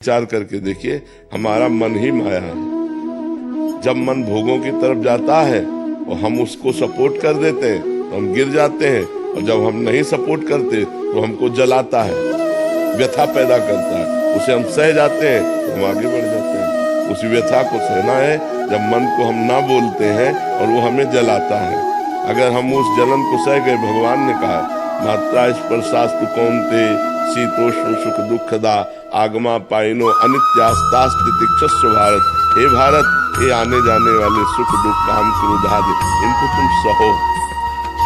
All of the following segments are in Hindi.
विचार करके देखिए, हमारा मन ही माया है। जब मन भोगों की तरफ जाता है और हम उसको सपोर्ट कर देते हैं तो हम गिर जाते हैं, और जब हम नहीं सपोर्ट करते तो हमको जलाता है, व्यथा पैदा करता है, उसे हम सह जाते हैं तो हम आगे बढ़ जाते हैं। उस व्यथा को सहना है जब मन को हम ना बोलते हैं और वो हमें जलाता है। अगर हम उस जलन को सह गए, भगवान ने कहा मात्रा स्पर्शास्तु कौन्ते शीतोष्ण सुख दुखदा आगमा पाइनो अनित्यास्तास्तितिक्षस्व भारत। हे भारत, ये आने जाने वाले सुख दुख काम क्रोध आदि इनको तुम सहो।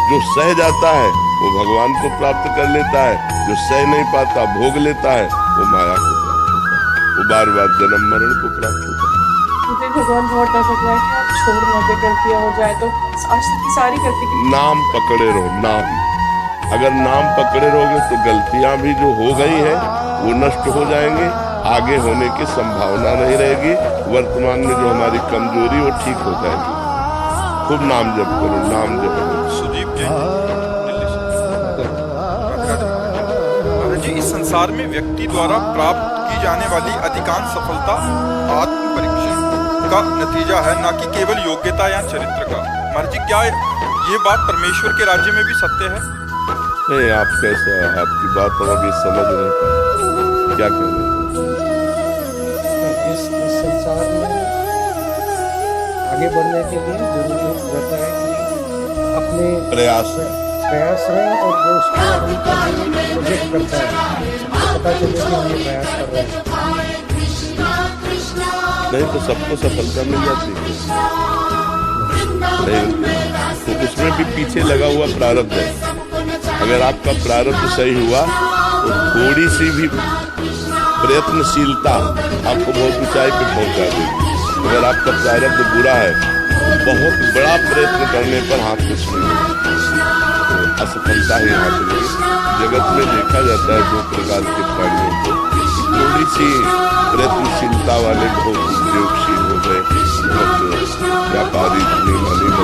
जो सह जाता है वो भगवान को प्राप्त कर लेता है, जो सह नहीं पाता भोग लेता है वो माया को प्राप्त होता है, वो बार बार जन्म मरण को प्राप्त होता है। मुझे भगवान बहुत डर लग रहा है कि आप छोड़ ना दे, गलतियां हो जाए तो आज तक की सारी गलती की नाम पकड़े रहो, नाम। अगर नाम पकड़े रहोगे तो गलतियां भी जो हो गई है वो नष्ट हो जाएंगे, आगे होने की संभावना नहीं रहेगी। वर्तमान में जो हमारी कमजोरी वो ठीक हो जाएगी। खूब नाम जप करो, नाम जप करो। सुदीप जी, दिल्ली से। जी, इस संसार में व्यक्ति द्वारा प्राप्त की जाने वाली अधिकांश सफलता आत्म परीक्षण का नतीजा है, न कि केवल योग्यता या चरित्र का। महाराज जी, क्या ये बात परमेश्वर के राज्य में भी सत्य है? नहीं, आप कैसा, आपकी बात हम अभी समझ नहीं पाए, क्या कह रहे हैं? इस संसार में आगे बढ़ने के लिए जरूरी रहता है कि अपने प्रयास है, और जो उसको हम प्रोजेक्ट करता है तो पता चले कि हम ये प्रयास कर रहे हैं। नहीं तो सबको सफलता मिल जाती है, नहीं तो उसमें भी पीछे लगा हुआ प्रारब्ध है। अगर आपका प्रारब्ध सही हुआ तो थोड़ी सी भी प्रयत्नशीलता आपको बहुत ऊंचाई पे पहुंचा देगी। अगर आपका प्रारब्ध बुरा है तो बहुत बड़ा प्रयत्न करने पर हाथ में छूटेगी, तो असफलता ही हाथ में। जगत में देखा जाता है दो प्रकार के प्राणियों को, थोड़ी सी प्रयत्नशीलता वाले बहुत उद्योगशील हो गए, बहुत व्यापारी धनी बन गए,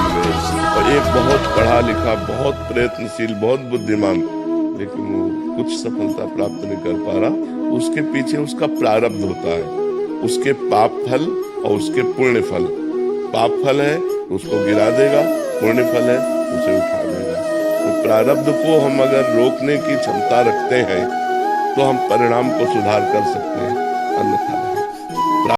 और एक बहुत पढ़ा लिखा, बहुत प्रयत्नशील, बहुत बुद्धिमान, लेकिन वो कुछ सफलता प्राप्त नहीं कर पा रहा। उसके पीछे उसका प्रारब्ध होता है, उसके पाप फल और उसके पुण्य फल। पाप फल है तो उसको गिरा देगा, पुण्य फल है उसे उठा देगा। तो प्रारब्ध को हम अगर रोकने की क्षमता रखते हैं तो हम परिणाम को सुधार कर सकते हैं, अन्यथा